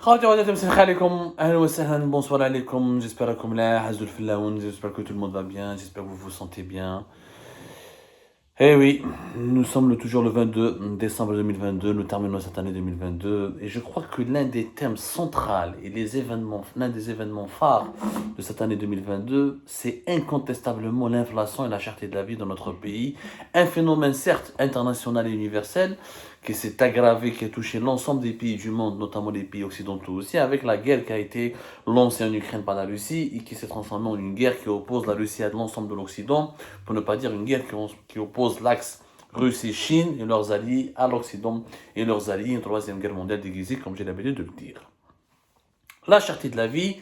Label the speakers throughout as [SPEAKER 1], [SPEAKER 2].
[SPEAKER 1] خواتي وخواتاتي مساء عليكم اهلا وسهلا بونسوار عليكم جيسبر راكم ملاح هزوا الفلاون جيسبر que tout le monde va bien j'espère que vous vous sentez bien. Eh oui, nous sommes toujours le 22 décembre 2022, nous terminons cette année 2022 et je crois que l'un des thèmes centraux et l'un des événements phares de cette année 2022, c'est incontestablement l'inflation et la cherté de la vie dans notre pays. Un phénomène certes international et universel qui s'est aggravé, qui a touché l'ensemble des pays du monde, notamment les pays occidentaux aussi, avec la guerre qui a été lancée en Ukraine par la Russie et qui s'est transformée en une guerre qui oppose la Russie à l'ensemble de l'Occident, pour ne pas dire une guerre qui oppose l'axe Russie-Chine et leurs alliés à l'Occident et leurs alliés, une troisième guerre mondiale déguisée, comme j'ai l'habitude de le dire. La cherté de la vie,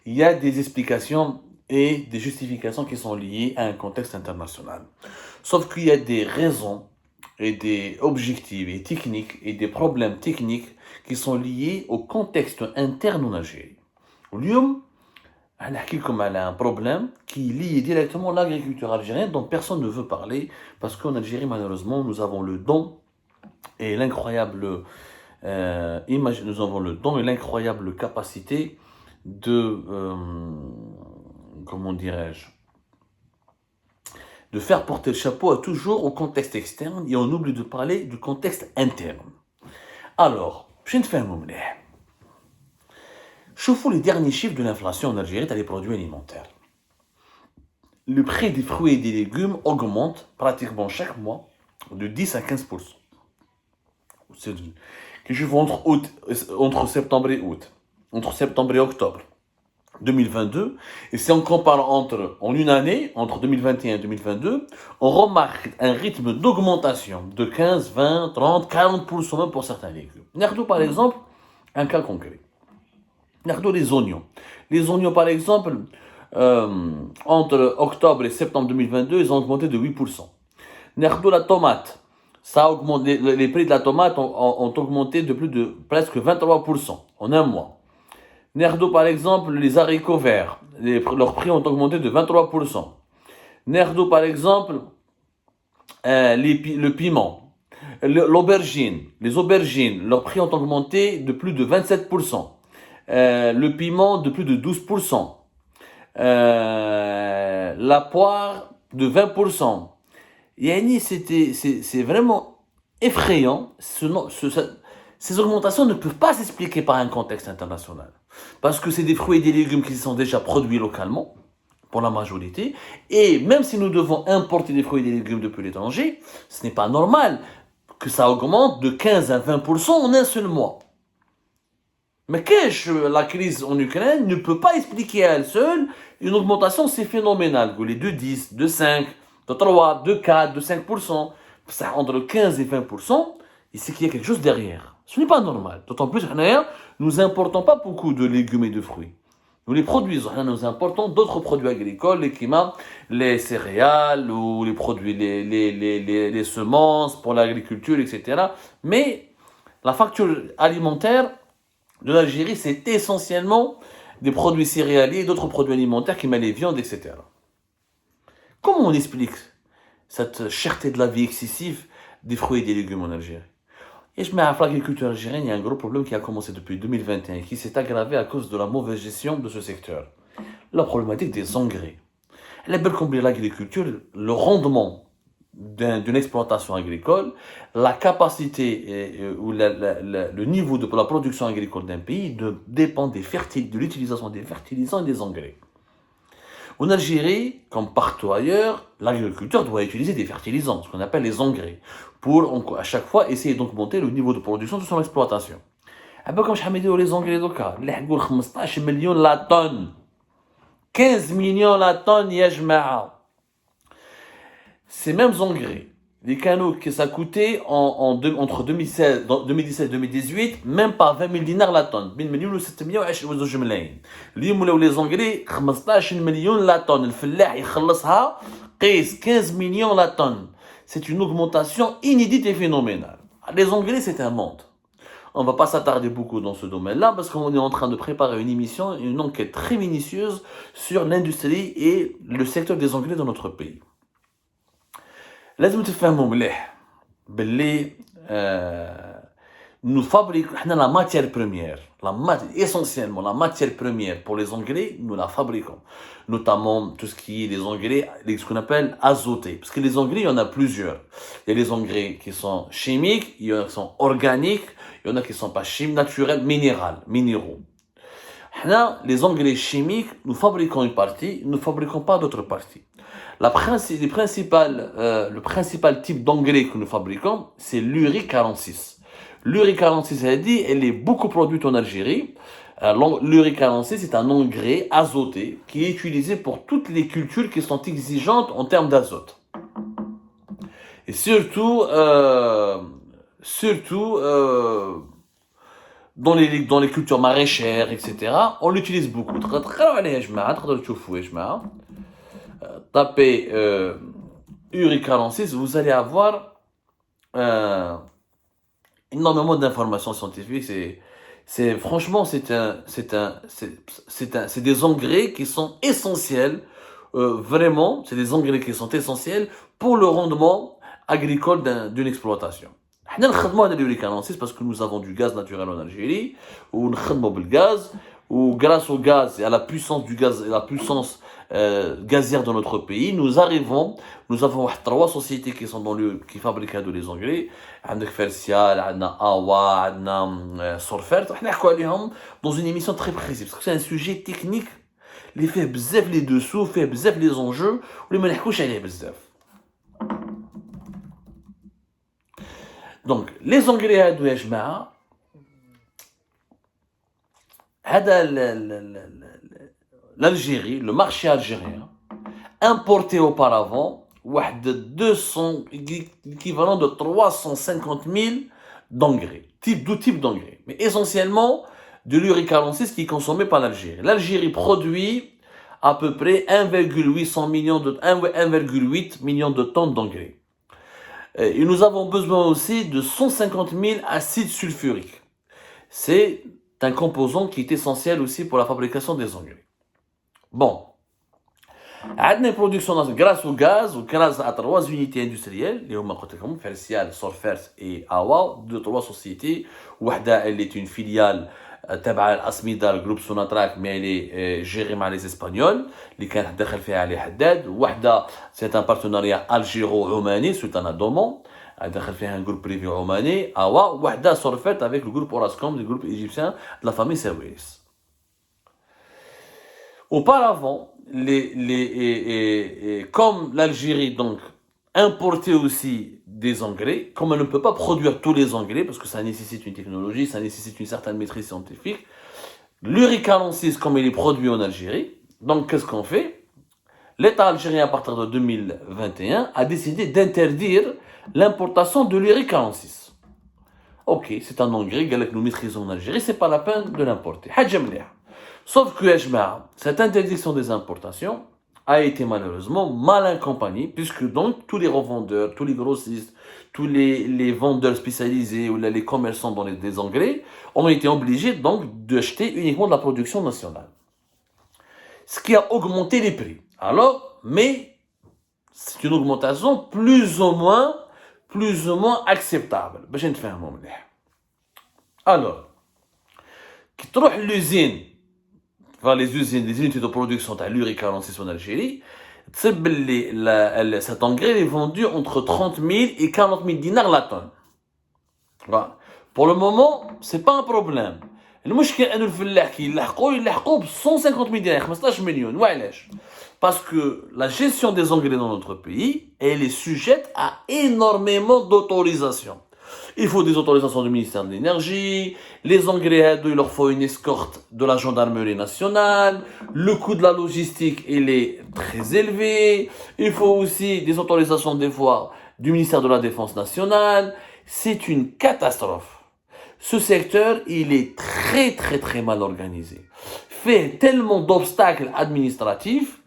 [SPEAKER 1] il y a des explications et des justifications qui sont liées à un contexte international. Sauf qu'il y a des raisons et des objectifs et techniques et des problèmes techniques qui sont liés au contexte interne en Algérie. اليوم هنحكيلكم على un problème qui est lié directement à l'agriculture algérienne dont personne ne veut parler parce qu'en Algérie malheureusement nous avons le don et l'incroyable nous avons le don et l'incroyable capacité de comment dirais-je, de faire porter le chapeau toujours au contexte externe et on oublie de parler du contexte interne. Alors, je vais faire un شوفوا les derniers chiffres de l'inflation en Algérie dans les produits alimentaires. Le prix des fruits et des légumes augmente pratiquement chaque mois de 10 à 15%. Que je vois entre septembre et août, entre septembre et octobre 2022, et si on compare en une année, entre 2021 et 2022, on remarque un rythme d'augmentation de 15, 20, 30, 40% même pour certains légumes. Regardons par exemple un cas concret. Regardons les oignons. Les oignons par exemple, entre octobre et septembre 2022, ils ont augmenté de 8%. Regardons la tomate. Ça a augmenté, les prix de la tomate ont augmenté de plus de presque 23% en un mois. Nerdo, par exemple, les haricots verts, leurs prix ont augmenté de 23%. Nerdo, par exemple, le piment, l'aubergine, les aubergines, leurs prix ont augmenté de plus de 27%. Le piment de plus de 12%. La poire de 20%. Yani, c'est vraiment effrayant. Ces augmentations ne peuvent pas s'expliquer par un contexte international. Parce que c'est des fruits et des légumes qui sont déjà produits localement, pour la majorité. Et même si nous devons importer des fruits et des légumes depuis l'étranger, ce n'est pas normal que ça augmente de 15 à 20% en un seul mois. Mais la crise en Ukraine ne peut pas expliquer à elle seule une augmentation si phénoménale. Les de 10, de 5, de 3, de 4, de 5%, ça entre 15 et 20%, et c'est qu'il y a quelque chose derrière. Ce n'est pas normal. D'autant plus, nous n'importons pas beaucoup de légumes et de fruits. Nous les produisons. Nous importons d'autres produits agricoles, les céréales, ou les produits, les semences pour l'agriculture, etc. Mais la facture alimentaire de l'Algérie, c'est essentiellement des produits céréaliers et d'autres produits alimentaires qui mettent les viandes, etc. Comment on explique cette cherté de la vie excessive des fruits et des légumes en Algérie? Et je mets à l'agriculture algérienne, il y a un gros problème qui a commencé depuis 2021 et qui s'est aggravé à cause de la mauvaise gestion de ce secteur. La problématique des engrais. Elle est belle comme l'agriculture, le rendement d'une exploitation agricole, la capacité ou le niveau de la production agricole d'un pays dépend de l'utilisation des fertilisants et des engrais. En Algérie, comme partout ailleurs, l'agriculteur doit utiliser des fertilisants, ce qu'on appelle les engrais, pour à chaque fois essayer d'augmenter le niveau de production de son exploitation. Un peu comme je dis les engrais d'Oka, les 15 millions la tonne. 15 millions la tonne, yajma'a. Ces mêmes engrais, les canaux que ça coûtait entre 2017 et 2018, même pas 20 000 dinars la tonne. 1 million و 622 ملايين. اليوم ولاو لي زونغري 15 مليون la tonne. الفلاح يخلصها قيس 15 millions la tonne. C'est une augmentation inédite et phénoménale. Les engrais, c'est un monde. On ne va pas s'attarder beaucoup dans ce domaine-là parce qu'on est en train de préparer une émission, une enquête très minutieuse sur l'industrie et le secteur des engrais dans notre pays. لازم تفهموا مليح باللي nous fabriquons la matière première, essentiellement la matière première pour les engrais, nous la fabriquons. Notamment tout ce qui est les engrais, ce qu'on appelle azotés. Parce que les engrais, il y en a plusieurs. Il y a les engrais qui sont chimiques, il y en a qui sont organiques, il y en a qui sont pas chimiques, naturels, minéraux. Les engrais chimiques, nous fabriquons une partie, nous ne fabriquons pas d'autres parties. Le principal type d'engrais que nous fabriquons, c'est l'Uri 46. L'Uri 46, elle est beaucoup produite en Algérie. L'Uri 46 est un engrais azoté qui est utilisé pour toutes les cultures qui sont exigeantes en termes d'azote. Et surtout dans les cultures maraîchères, etc., on l'utilise beaucoup. Tapez Uri 46, vous allez avoir énormément d'informations scientifiques. Franchement, c'est des engrais qui sont essentiels. Vraiment, c'est des engrais qui sont essentiels pour le rendement agricole d'une exploitation. Nous avons l'Uri 46 parce que nous avons du gaz naturel en Algérie, ou nous avons le gaz, ou grâce au gaz et à la puissance du gaz et la puissance gazière de notre pays, nous avons 3 sociétés qui sont qui fabriquent les engrais. عندك Fertial, عندنا Awa, عندنا Sorfert. احنا نحكوا عليهم dans une émission très précise parce que c'est un sujet technique اللي فيه بزاف les dessous, فيه بزاف les enjeux واللي ما نحكوش عليه بزاف. Donc les engrais هادو يا جماعه هذا l'Algérie, le marché algérien, importé auparavant, l'équivalent de 350 000 d'engrais, tout type d'engrais, mais essentiellement de l'Uri 46 qui est consommé par l'Algérie. L'Algérie produit à peu près 1,8 million de tonnes d'engrais. Et nous avons besoin aussi de 150 000 acides sulfuriques. C'est un composant qui est essentiel aussi pour la fabrication des engrais. Bon, عندنا une production grâce au gaz ou grâce à 3 unités industrielles اللي هما قلت لكم Fertial, Sorfert et Awa, 3 sociétés. واحدة elle est une filiale تبع الأسمدة groupe Sonatrach mais elle est gérée par les Espagnols اللي كان داخل فيها علي حداد. واحدة c'est un partenariat algéro-oumani Sultanat d'Oman داخل فيها un groupe privé oumani Awa. واحدة Sorfert avec le groupe Orascom, le groupe égyptien de la famille Sawiris. Auparavant, comme l'Algérie donc importait aussi des engrais, comme elle ne peut pas produire tous les engrais parce que ça nécessite une technologie, ça nécessite une certaine maîtrise scientifique, l'Uri 46 comme il est produit en Algérie, donc qu'est-ce qu'on fait? L'État algérien à partir de 2021 a décidé d'interdire l'importation de l'Uri 46. Ok, c'est un engrais que nous maîtrisons en Algérie, c'est pas la peine de l'importer. Sauf que cette interdiction des importations a été malheureusement mal accompagnée puisque donc tous les revendeurs, tous les grossistes, tous les vendeurs spécialisés ou les commerçants dans des engrais ont été obligés donc d'acheter uniquement de la production nationale. Ce qui a augmenté les prix. Alors, mais c'est une augmentation plus ou moins acceptable. Alors, qui trouve l'usine les unités de production de l'Uri 46 en Algérie, cet engrais est vendu entre 30 000 et 40 000 dinars la tonne. Voilà. Pour le moment, c'est pas un problème. المشكل انه الفلاح كي يلحقوا ب 150 000 dinars 15 مليون. وعلاش؟ Parce que la gestion des engrais dans notre pays, elle est sujette à énormément d'autorisations. Il faut des autorisations du ministère de l'énergie, les engrais, il leur faut une escorte de la gendarmerie nationale, le coût de la logistique, il est très élevé, il faut aussi des autorisations des fois du ministère de la Défense nationale. C'est une catastrophe. Ce secteur, il est très très très mal organisé. Fait tellement d'obstacles administratifs.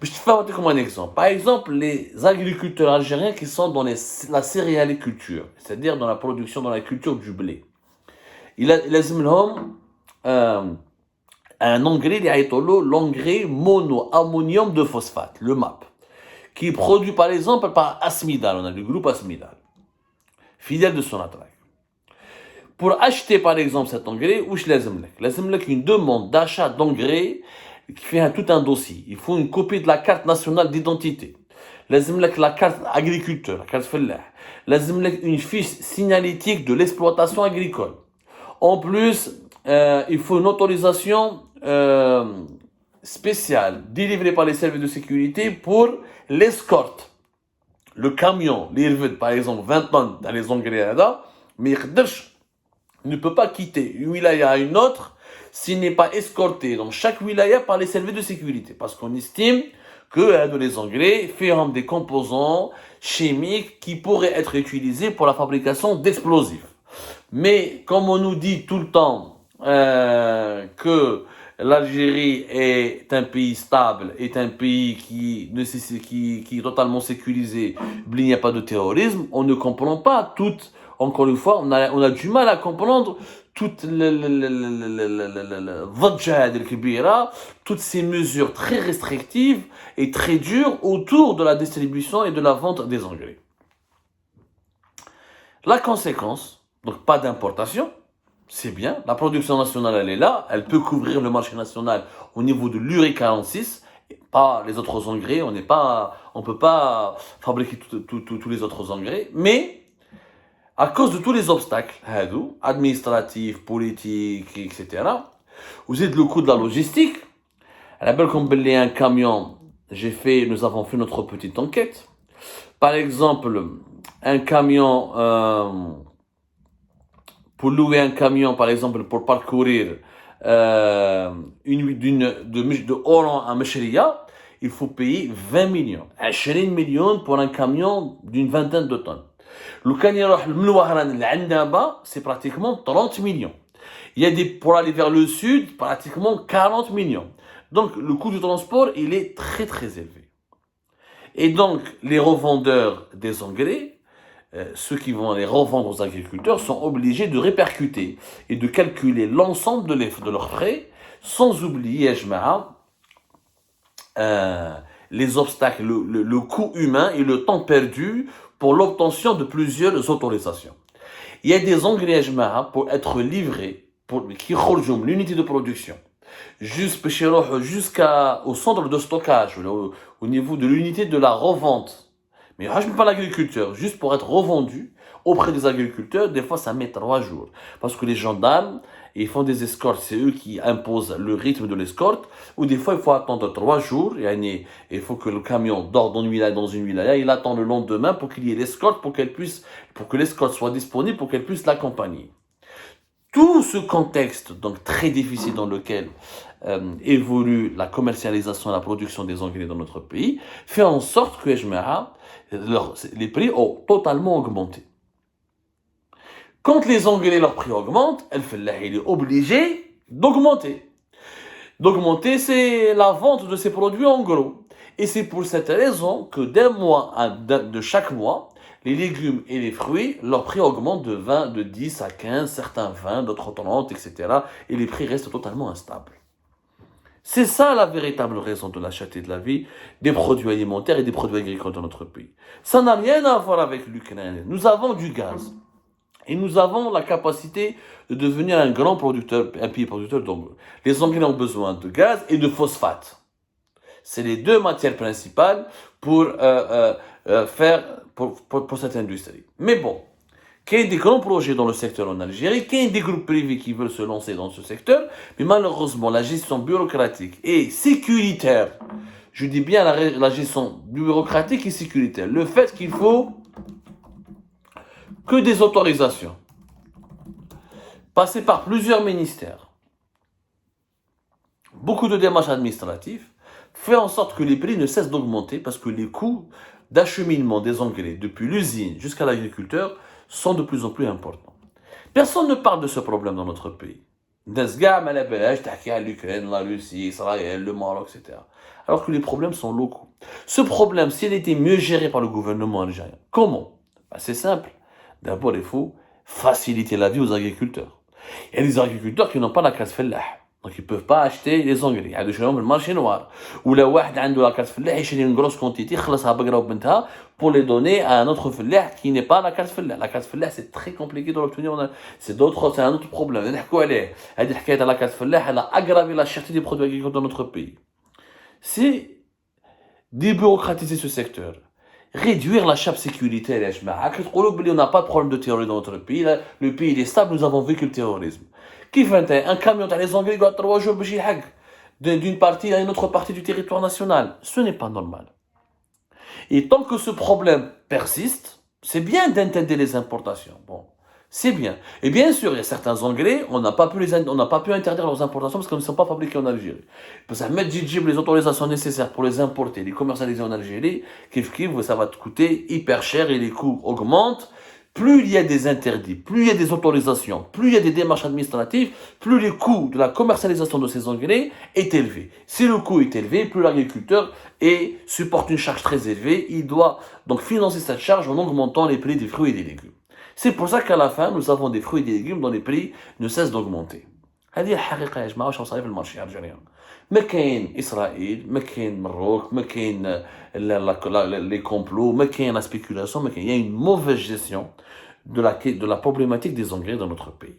[SPEAKER 1] Je te fais comme un exemple. Par exemple, les agriculteurs algériens qui sont dans la céréaliculture, c'est-à-dire dans la production, dans la culture du blé. Il a un engrais, l'engrais monoammonium de phosphate, le MAP, qui est produit par exemple par Asmidal, on a le groupe Asmidal, filiale de Sonatrach. Pour acheter par exemple cet engrais, où je لازم une demande d'achat d'engrais qui fait tout un dossier. Il faut une copie de la carte nationale d'identité. لازم la carte agriculteur, la carte فلاح. لازم une fiche signalétique de l'exploitation agricole. En plus, il faut une autorisation spéciale délivrée par les services de sécurité pour l'escorte. Le camion, par exemple 20 tonnes dans les engrais là, mais ne peut pas quitter une wilaya à une autre s'il n'est pas escorté dans chaque wilaya par les services de sécurité. Parce qu'on estime que les engrais font des composants chimiques qui pourraient être utilisés pour la fabrication d'explosifs. Mais comme on nous dit tout le temps que l'Algérie est un pays stable, est un pays qui est totalement sécurisé, il n'y a pas de terrorisme, on ne comprend pas toutes, encore une fois, on a du mal à comprendre toutes ces mesures très restrictives et très dures autour de la distribution et de la vente des engrais. La conséquence, donc pas d'importation, c'est bien, la production nationale elle est là, elle peut couvrir le marché national au niveau de l'urée 46, pas les autres engrais, on peut pas fabriquer tous les autres engrais, mais à cause de tous les obstacles administratifs, politiques, etc., vous êtes le coût de la logistique. À la belle comme un camion, nous avons fait notre petite enquête. Par exemple, un camion, pour louer un camion, par exemple, pour parcourir de Oran à Meshria, il faut payer 20 millions. 20 millions pour un camion d'une vingtaine de tonnes. Le camion, c'est pratiquement 30 millions. Il y a pour aller vers le sud, pratiquement 40 millions. Donc, le coût du transport, il est très, très élevé. Et donc, les revendeurs des engrais, ceux qui vont les revendre aux agriculteurs, sont obligés de répercuter et de calculer l'ensemble de leurs frais, sans oublier, les obstacles, le coût humain et le temps perdu pour l'obtention de plusieurs autorisations. Il y a des engrais pour être livrés, qui rejoignent l'unité de production, jusqu'au centre de stockage, au niveau de l'unité de la revente. Mais je ne pas l'agriculteur, juste pour être revendu auprès des agriculteurs, des fois ça met 3 jours. Parce que les gendarmes, ils font des escortes, c'est eux qui imposent le rythme de l'escorte, ou des fois il faut attendre 3 jours, il faut que le camion dort dans une wilaya, il attend le lendemain pour qu'il y ait l'escorte, pour que l'escorte soit disponible, pour qu'elle puisse l'accompagner. Tout ce contexte, donc très difficile dans lequel évolue la commercialisation et la production des engrais dans notre pays, fait en sorte que les prix ont totalement augmenté. Quand les engrais, leurs prix augmentent, il est obligé d'augmenter. D'augmenter, c'est la vente de ces produits en gros. Et c'est pour cette raison que de chaque mois, les légumes et les fruits, leur prix augmente de 10 à 15, certains 20, d'autres 30, etc. Et les prix restent totalement instables. C'est ça la véritable raison de la cherté de la vie des produits alimentaires et des produits agricoles dans notre pays. Ça n'a rien à voir avec l'Ukraine. Nous avons du gaz. Et nous avons la capacité de devenir un pays producteur d'engrais. Les engrais ont besoin de gaz et de phosphate. C'est les deux matières principales pour cette industrie. Mais bon, qu'il y ait des grands projets dans le secteur en Algérie, qu'il y ait des groupes privés qui veulent se lancer dans ce secteur, mais malheureusement, la gestion bureaucratique et sécuritaire, je dis bien la gestion bureaucratique et sécuritaire, le fait qu'il faut que des autorisations, passer par plusieurs ministères, beaucoup de démarches administratives, fait en sorte que les prix ne cessent d'augmenter parce que les coûts d'acheminement des engrais depuis l'usine jusqu'à l'agriculteur sont de plus en plus importants. Personne ne parle de ce problème dans notre pays. L'Ukraine, la Russie, Israël, le Maroc, etc. Alors que les problèmes sont locaux. Ce problème, s'il était mieux géré par le gouvernement algérien, comment ? C'est simple. D'abord, il faut faciliter la vie aux agriculteurs. Il y a des agriculteurs qui n'ont pas la case fellah. Donc ils ne peuvent pas acheter les engrais. Il y a le marché noir. Ou là, واحد عنده la carte فلاح يشري une grosse quantité, يخلصها بقرة وبنتها pour les donner à un autre فلاح qui n'est pas la carte فلاح. La carte فلاح, c'est très compliqué de l'obtenir. C'est un autre problème. نحكوا عليه. هذه الحكاية تاع la carte فلاح, elle a aggravé la cherté des produits agricoles dans notre pays. C'est débureaucratiser ce secteur. Réduire la chape sécuritaire, يا جماعة. On n'a pas de problème de terrorisme dans notre pays. Là, le pays il est stable, nous avons vécu le terrorisme. كيف انت un camion تاع les Anglais يقعد 3 jours باش يحق d'une partie à une autre partie du territoire national. Ce n'est pas normal. Et tant que ce problème persiste, c'est bien d'interdire les importations. Bon, c'est bien. Et bien sûr, il y a certains engrais, on n'a pas pu interdire leurs importations parce qu'ils ne sont pas fabriqués en Algérie. Parce que mettre les autorisations nécessaires pour les importer, les commercialiser en Algérie, ça va te coûter hyper cher et les coûts augmentent. Plus il y a des interdits, plus il y a des autorisations, plus il y a des démarches administratives, plus le coût de la commercialisation de ces engrais est élevé. Si le coût est élevé, plus l'agriculteur supporte une charge très élevée, il doit donc financer cette charge en augmentant les prix des fruits et des légumes. C'est pour ça qu'à la fin, nous avons des fruits et des légumes dont les prix ne cessent d'augmenter. هذه الحقيقة يا جماعة واش صاير في المارشي الجزائري. ما كاين إسرائيل، ما كاين مروك، ما كاين les complots, ما كاين la spéculation, ما كاين. Il y a une mauvaise gestion de la problématique des engrais dans notre pays.